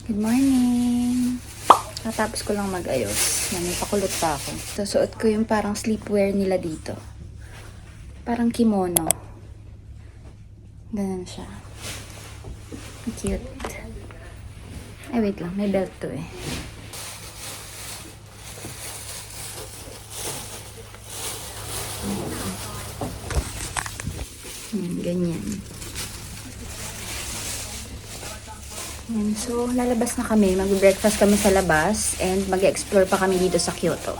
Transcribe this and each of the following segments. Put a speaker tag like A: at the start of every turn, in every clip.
A: Good morning! Natapos ko lang mag-ayos. Yan, may pakulot pa ako. Susuot ko yung parang sleepwear nila dito. Parang kimono. Ganun siya. Cute. Ay, wait lang. May belt to eh. Ganyan. Yan. So, lalabas na kami. Mag-breakfast kami sa labas and mag-explore pa kami dito sa Kyoto.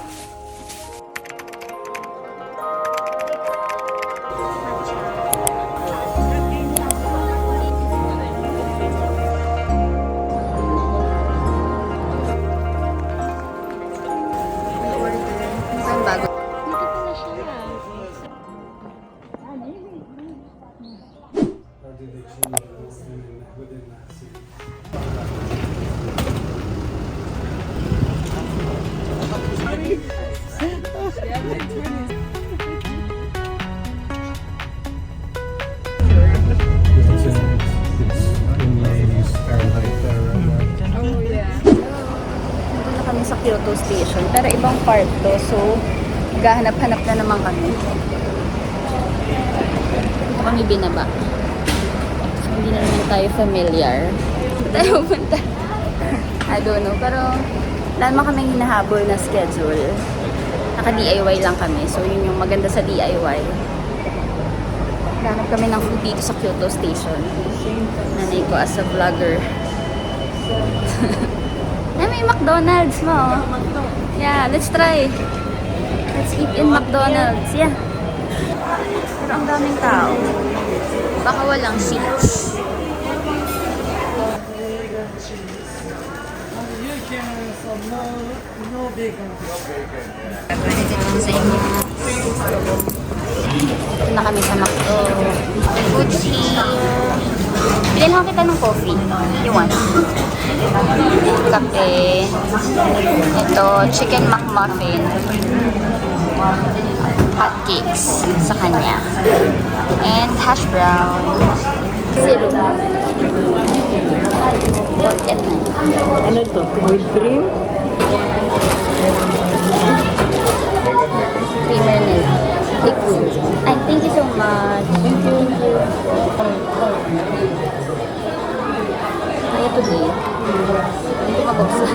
A: Sa Kyoto Station, pero ibang part to, so maghahanap-hanap na naman kami. Ito kami binaba. So, hindi na naman tayo familiar. Saan tayo pupunta? I don't know, pero wala naman kaming hinahabol na schedule. Naka-DIY lang kami, so yun yung maganda sa DIY. Hanap kami ng food dito sa Kyoto Station. Nanay ko as a vlogger. Ay, may McDonald's mo. Yeah, let's try. Let's eat in McDonald's. Yeah. Pero ang daming tao. Baka walang seats. Ito na kami sa McDo. Food's here. Bilhin lang kita ng coffee. You want? Kape. Ito, chicken McMuffin. Hotcakes sa kanya. And hash brown. Zero.
B: Ano ito? With cream?
A: Creamer milk. Liquid. Ay, thank you so much. Thank you. Kaya today. Hindi ko mabuksan.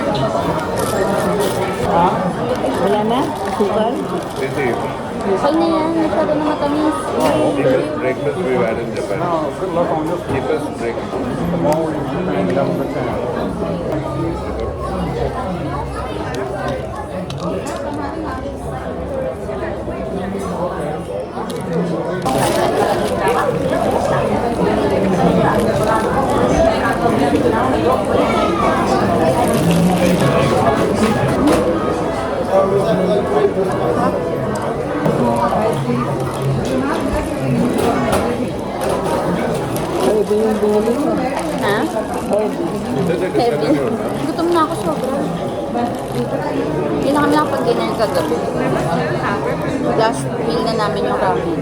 B: Wala na? Asukal?
A: Okay na yan. Masyado na matamis.
C: Breakfast we've had in Japan. Cheapest breakfast.
B: Pwede yung buli mo.
A: Ha?
B: Pwede.
A: Heavy. Gutom na ako sobra. Hindi na kami nakapag-dinner kagabi. Last meal na namin yung ramen.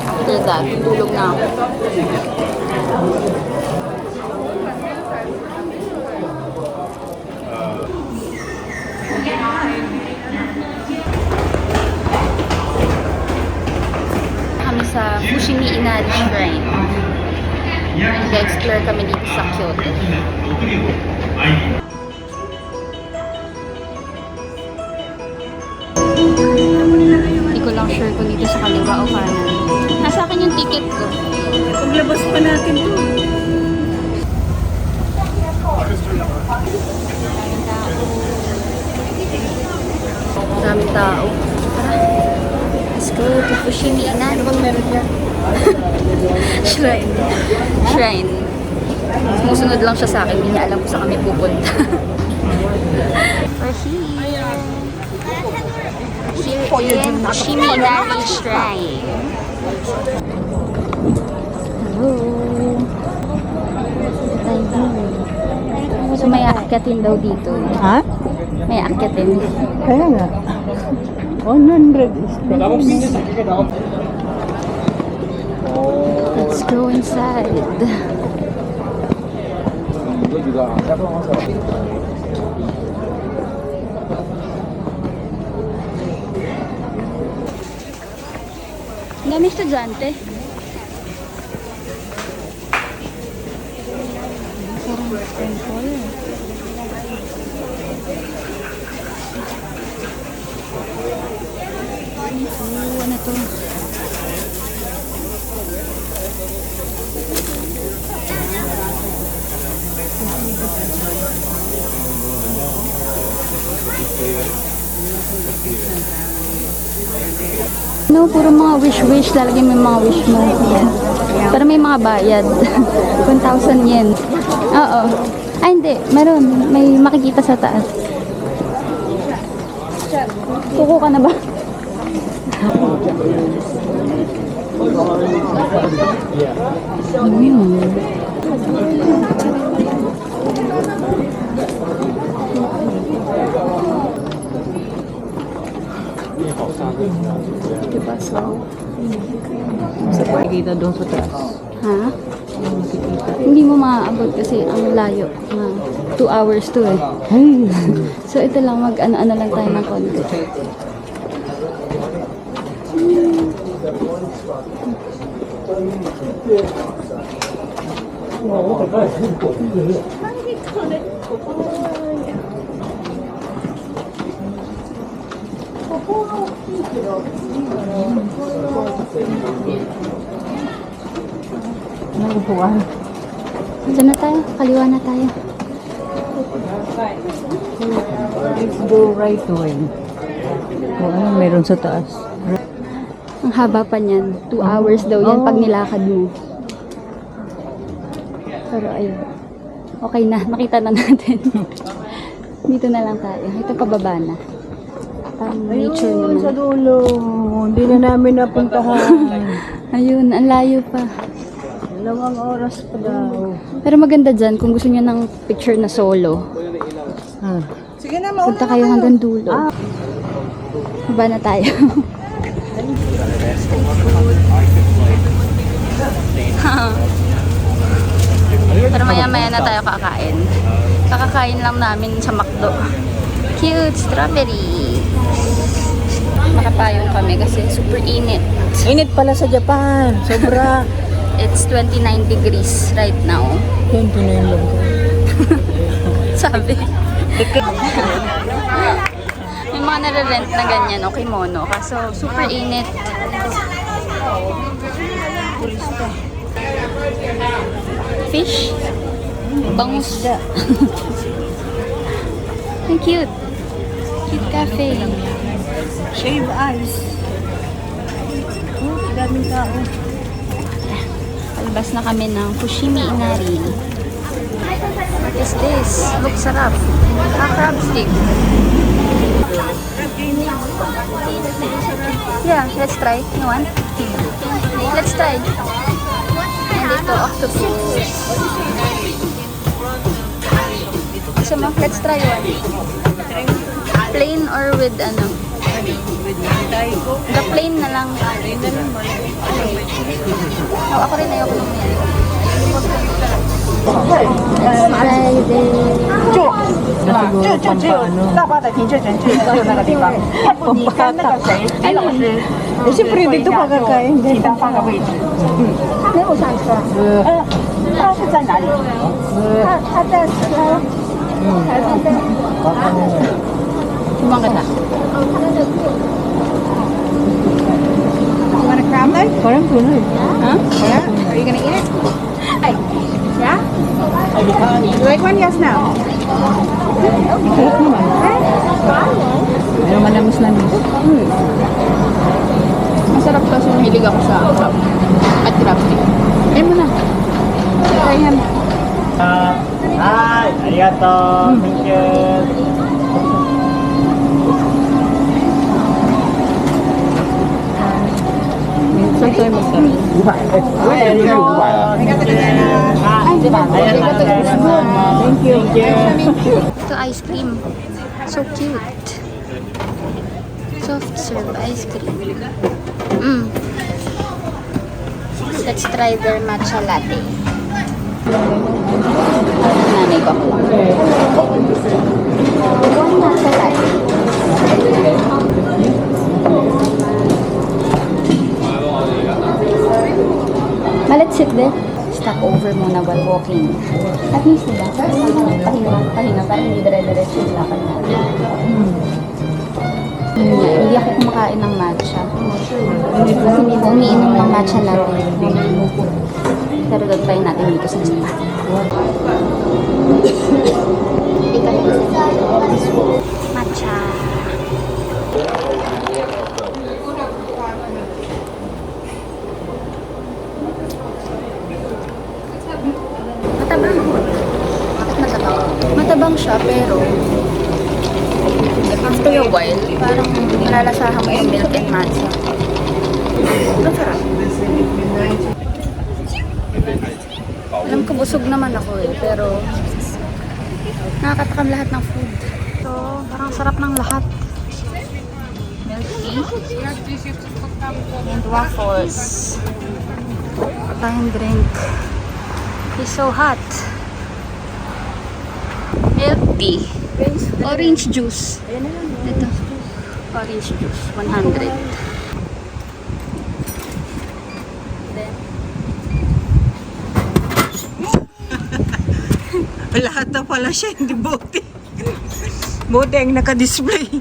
A: After that, tulog na ako. Kami sa Fushimi Inari Shrine. Nag-explore kami dito sa Kyoto. Hindi ko lang sure kung dito sa kaliwa o kanan. Nasa akin yung ticket ko.
B: Paglabas pa natin to.
A: Daming tao. Tara. Let's go to Fushimi Inari. Ano bang meron niya? Shrine. Shrine. Sumusunod lang siya sa akin. Hindi niya alam kung saan kami pupunta. We're here. Here in Fushimi Inari Shrine. Hello. So may aakyatin daw dito.
B: Ha?
A: May aakyatin.
B: Kaya nga. 100 is
A: Let's go inside. Ang dami estudyante. Parang temple. Ano to? No, puro mga wish-wish. Lalagyan mo yung mga wish mo. Pero may mga bayad. 1,000 yen. Oo. Ay, hindi. Meron. May makikita sa taas. Kuko ka na ba? Diba, so?
B: Sa pagkita doon sa taas.
A: Ha? Hindi mo maaabot kasi ang layo. 2 hours to eh.
B: Ay,
A: So ito lang, mag-ano-ano lang tayo ng konti.
B: nagupuan.
A: Diyan na tayo, kaliwa na tayo.
B: Let's go right way. Kung ano meron sa taas.
A: Ang haba pa niyan. 2 hours daw yan pag nilakad mo. Pero ayun. Okay na, nakita na natin. Dito na lang tayo. Ito pababa na. Parang nature
B: Ayun, sa
A: naman.
B: dulo. Hindi na namin napuntahan.
A: Ayun, ang layo pa.
B: 2 oras pa daw.
A: Pero maganda dyan kung gusto niyo ng picture na solo.
B: Ah.
A: Punta kayo hanggang dulo. Baba na tayo. Pero maya-maya na tayo kakain. Kakakain lang namin sa McDo. Cute strawberry. Nakapayong kami kasi super init.
B: Init pala sa Japan. Sobra.
A: It's 29 degrees right now.
B: 29 lang ko.
A: Sabi. May mga nare-rent na ganyan, o kimono. Kaso super init. Fish? Bangus. Ang cute. Cute cafe.
B: Shave ice. Oh, daming tao.
A: Palabas na kami ng Fushimi Inari. What is this? Look, sarap. Crab stick. Yeah, let's try. You want? Let's try. And ito, octopus. Gusto mo? Let's try one. Plain or with ano? The plain na lang. Oh, ako rin ayoko nung yan. Let's try this.
B: 那siguro pampaano.
D: 大巴的停车场就那个地方，你跟那个谁，谁老师，
B: Eh, siyempre dito kakakain.
D: 请他换个位置。他没有上车。他是在哪里？他在台上在。
A: Sumang ka na.
D: You want a crab leg?
B: Parang tuloy.
A: Huh?
D: Yeah. Are you gonna eat it? Hey. Yeah. You like one? Yes. No.
B: Sarap naman. Pero manamis lang.
A: Masarap kasi mahilig ako sa crab. At crab stick. Ayun mo na. Try yan.
E: はい、ありがとう。Thank you.
B: Minsan tayo magsabi.
D: 哎，这个500了。那个这个在哪？
B: Thank you.
A: Ito ice cream. So cute. Soft serve ice cream. Let's try their matcha latte. nanay ko. One matcha latte. Let's sit there. Stop over muna while walking. At least, diba? Pahinga para hindi dire-diretso yung lakad natin. Hindi ako kumakain ng matcha. Kasi hindi ko umiinom ng matcha latte. Pero try natin dito sa spa. Matcha. Matabang. Bakit matabang? Matabang siya pero after a while, parang malalasahan mo yung milk and matcha. Masarap. Alam ko busog naman ako pero nakakatakam lahat ng food. So, parang sarap ng lahat. Milk tea and waffles. Tayong drink. It's so hot. Milk tea. Orange juice. Ito. Orange juice. 100.
B: Lahat na pala siya, hindi bote. Bote ang naka-display.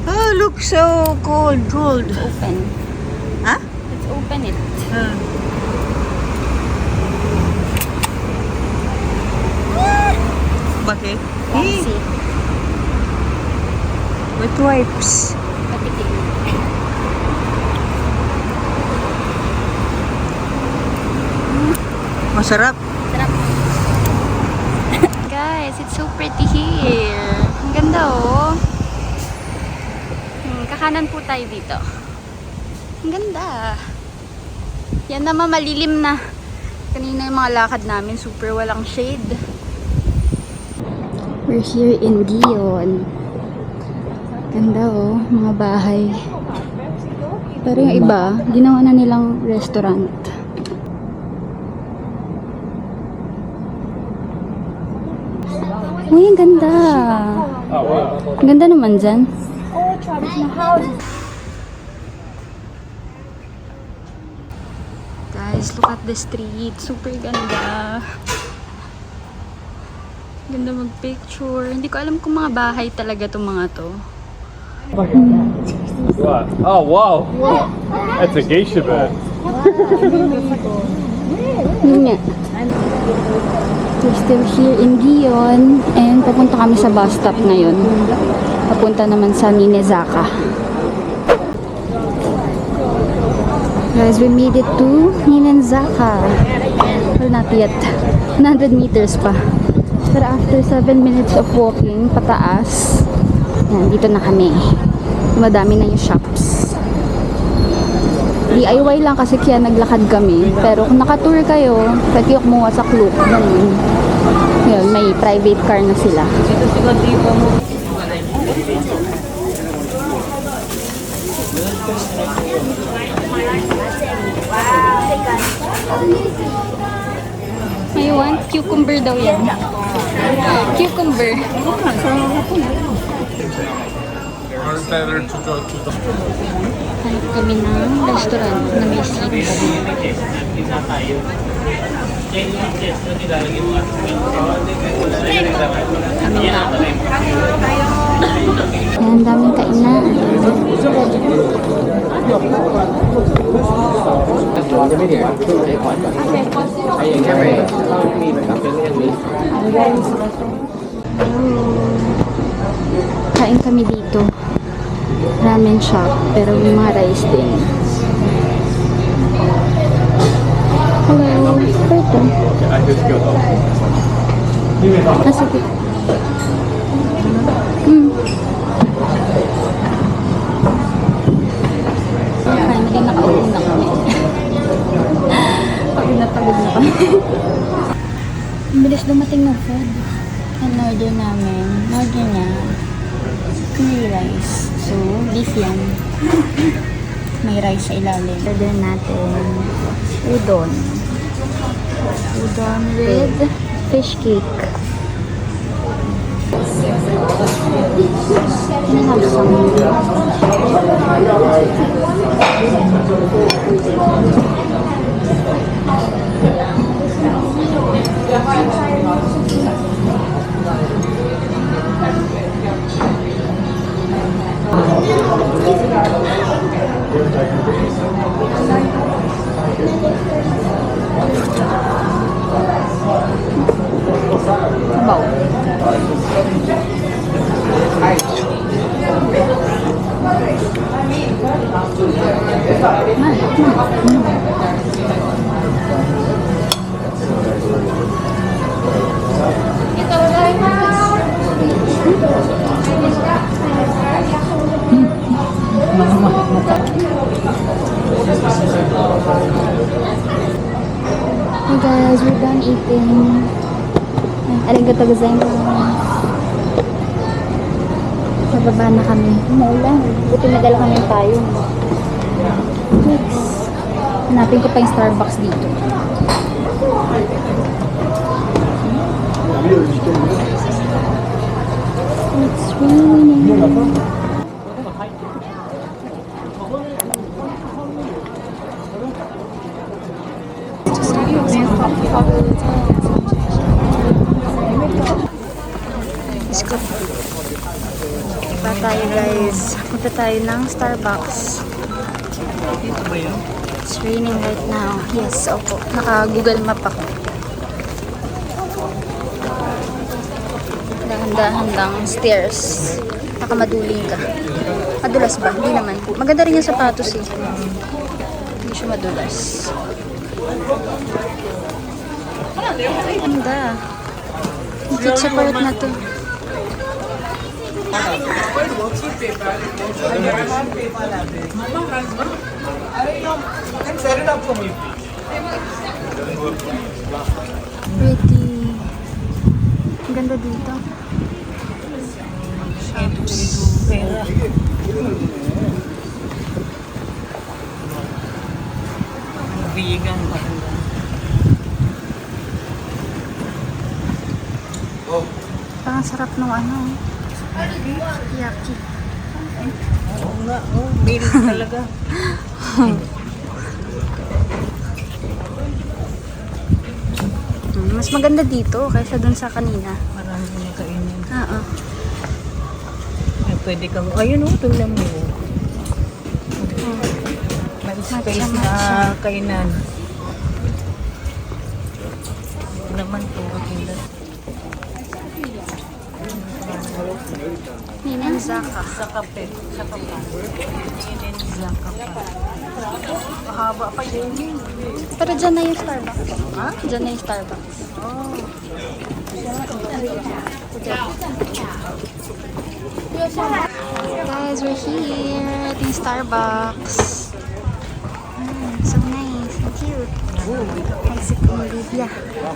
B: Oh, look so cold.
A: Open.
B: Ha?
A: Let's open it.
B: Bakit?
A: Let's see.
B: With wipes.
A: Patikim.
B: Masarap.
A: Sarap. Guys, it's so pretty here. Ang ganda oh. Kakanan po tayo dito. Ang ganda. Yan naman malilim na. Kanina yung mga lakad namin, super walang shade. We're here in Gion. Ganda oh, mga bahay. Pero yung iba, ginawa na nilang restaurant. Uy, ang ganda. Ang ganda naman dyan. Guys, look at the street. Super ganda. Ganda mag-picture. Hindi ko alam kung mga bahay talaga itong mga to.
E: What? Oh, wow. That's a geisha bird.
A: Yun nga. We're still here in Gion and papunta kami sa bus stop ngayon. Papunta naman sa Ninezaka. Guys, we made it to Ninezaka. Well, not yet. 100 meters pa. Pero after 7 minutes of walking pataas, yan, dito na kami. Madami na yung shops. DIY lang kasi kaya naglakad kami. Pero kung nakatour kayo, pwede kayo kumuha sa Klook. Ganun. Yun, may private car na sila. May want? Cucumber daw yan. Cucumber. Hanap kami ng restaurant na may seats. Kami na. Ang daming kainan. Kain kami dito. Ramen shop, pero may mga rice din. Hello. Ito. Sige. Finally, nakauwi na kami. Pagod na kami. Ang bilis dumating ng food. Ang order namin. Order niya. May rice. So, beef yan. May rice sa ilalim. Order natin udon. Udon with fish cake. Can I have Hey guys, we're done eating. Arigatou gozaimasu. Bababa na kami. Maulan. Buti nadala kami yung payong. Next. Hanapin ko pa yung Starbucks dito. It's raining. Let's go. Punta tayo guys. Punta tayo ng Starbucks. It's raining right now. Yes, opo. Naka-Google Map ako. Dahan-dahan lang. Stairs. Nakamaduling ka. Madulas ba? Hindi naman. Maganda rin yung sapatos eh. Hindi siya madulas. Ganda. Ang cute sa part na to. Pretty. Ang ganda dito.
B: Bigang pa.
A: Parang sarap nung ano. Yaki.
B: Oo nga, oh, meal talaga.
A: Mas maganda dito kaysa dun sa kanina.
B: Marami na kainin.
A: Oo.
B: Ay, pwede kang, ayun oh, tingnan mo. May space na
A: Matcha.
B: kainan. Naman po, tingnan.
A: Ninenzaka.
B: Sa kape. Sa kape. Ninenzaka pa. Mahaba pa yun.
A: Pero dyan na yung Starbucks.
B: Ha?
A: Dyan na yung Starbucks.
B: Oh.
A: Guys, we're here at yung Starbucks. So nice and cute. Mexico, Olivia.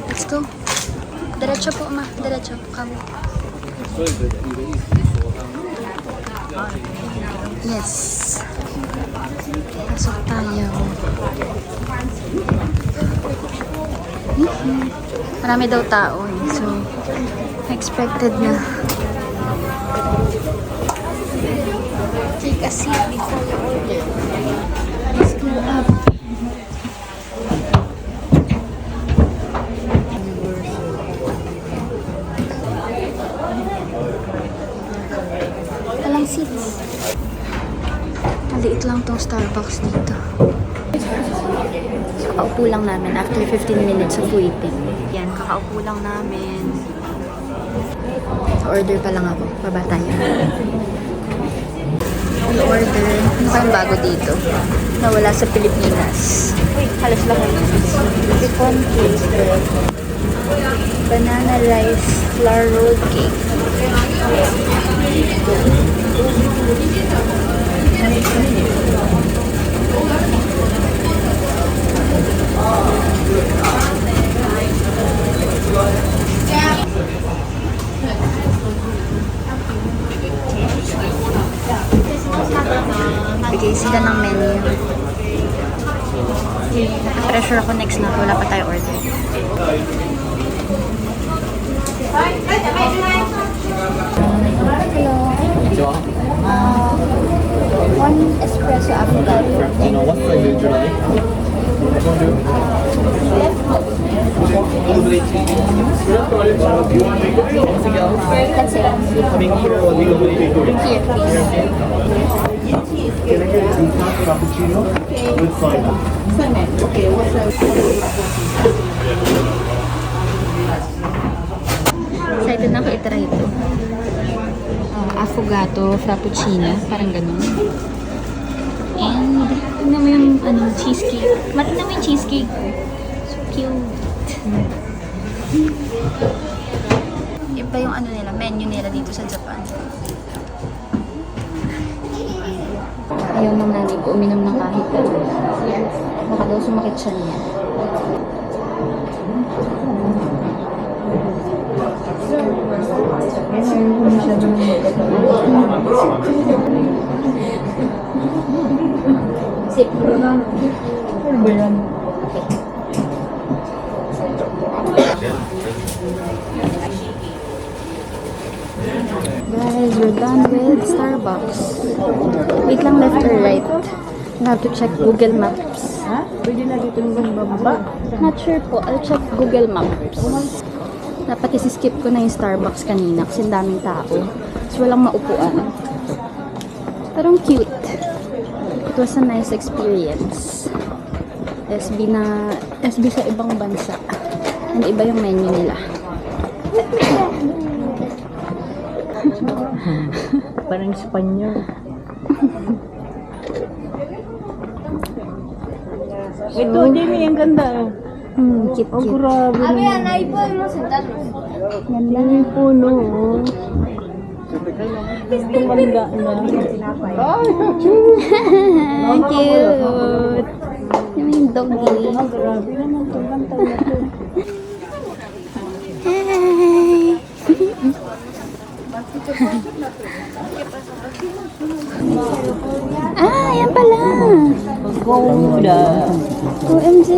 A: Let's go. Diretso po, ma. Diretso. Kami. Yes. Pasok tayo. Marami daw tao eh. So, expected na. Take a seat before you order. Let's go up. Walang seats. Maliit lang tong Starbucks dito. So, kakaupo lang namin after 15 minutes of waiting. Yan, kakaupo lang namin. Order pa lang ako. Baba tayo. Order. Ano kayong bago dito? Nawala sa Pilipinas. Halos lang yun. Bacon cake. Banana rice flour rolled cake. Bigay sila ng menu. Pressure ako next na. Wala pa tayo order. One espresso affogato.
F: You know what flavor would you like? Anything else?
A: That's it.
F: Coming here or we go with
A: Here, please.
F: Can I get a decaf cappuccino with soy?
A: Excited na ako itry ito. Affogato, frappuccino, parang ganun. And, tingnan mo yung cheesecake. Tingnan mo yung cheesecake. So cute. Iba yung menu nila dito sa Japan. Ayaw ng nanay ko uminom ng kahit ano. Baka daw sumakit siya niya. Sip. Ano ba yan? Guys, we're done with Starbucks. Wait lang, left or right? I have to check Google Maps.
B: Pwede na dito ng baba.
A: Not sure po. I'll check Google Maps. Dapat isi-skip ko na yung Starbucks kanina kasi ang daming tao. So, walang maupuan. Pero ang cute. It was a nice experience. SB sa ibang bansa. And iba yung menu nila.
B: Parang Espanyol. Ito, Jamie, ang ganda.
A: Cute,
B: Oh,
A: cute.
B: grabe.
A: Ganda.
B: Yung puno. Oh. Tumanda na.
A: Ang cute. Yung doggy.
B: Grabe naman ito. Ganda na ito.
A: Yan pala.
B: Gouda.
A: OMG.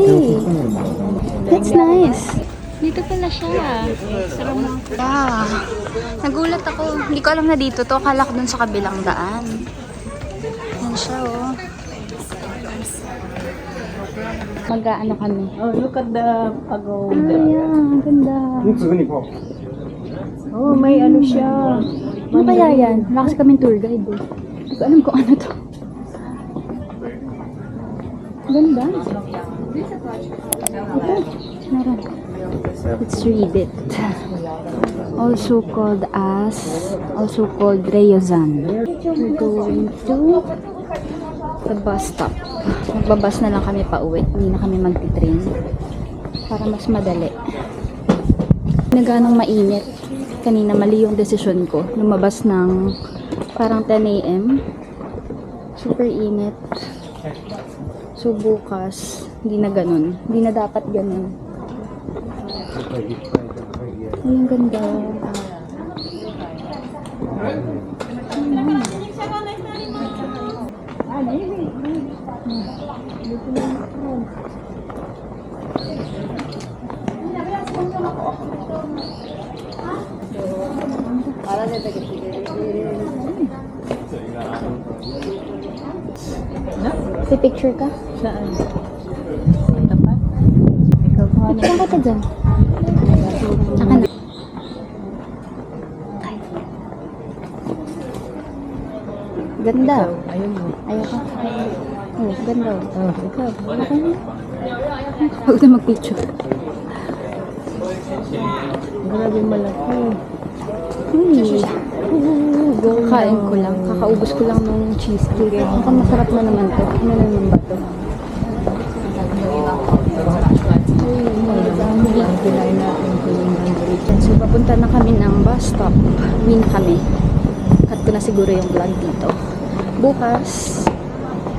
A: That's nice. Dito pala siya. Yeah. Nagulat ako. Hindi ko alam na dito to. Akala ko dun sa kabilang daan. Yan siya, oh. Mag-ano kami.
B: Oh, look at the pagoda.
A: Ang ganda.
B: Oh, may ano siya.
A: Ano kaya yan? Wala kasi kaming tour guide, eh. Hindi ko alam kung ano to. Ganda. Ito. Meron. Let's read it. Also called Ryozan. We're going to the bus stop. Magbabas na lang kami pa uwi. Hindi na kami magti-train. Para mas madali. Naganong mainit. Kanina mali yung desisyon ko. Lumabas ng parang 10 a.m. Super init. So bukas, hindi na ganun. Hindi na dapat ganun. Ay, ang ganda. Si picture ka?
B: Saan? Tapat? Ikaw pa.
A: Picture ka dyan. Saka na. Ganda.
B: Ayaw mo.
A: Ayaw ka. Oh, ganda.
B: Oh, ikaw.
A: Okay na. Huwag na mag-picture.
B: Grabe malaki.
A: Uy. Kain ko lang. Kakaubos ko lang ng cheesecake. Mukhang masarap na naman to. Ano na naman ba to? So, papunta na kami ng bus stop. Win kami. Cut ko na siguro yung vlog dito. Bukas,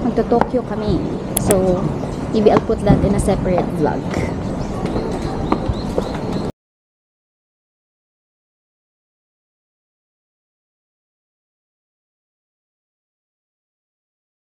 A: magta-Tokyo kami. So, maybe I'll put that in a separate vlog.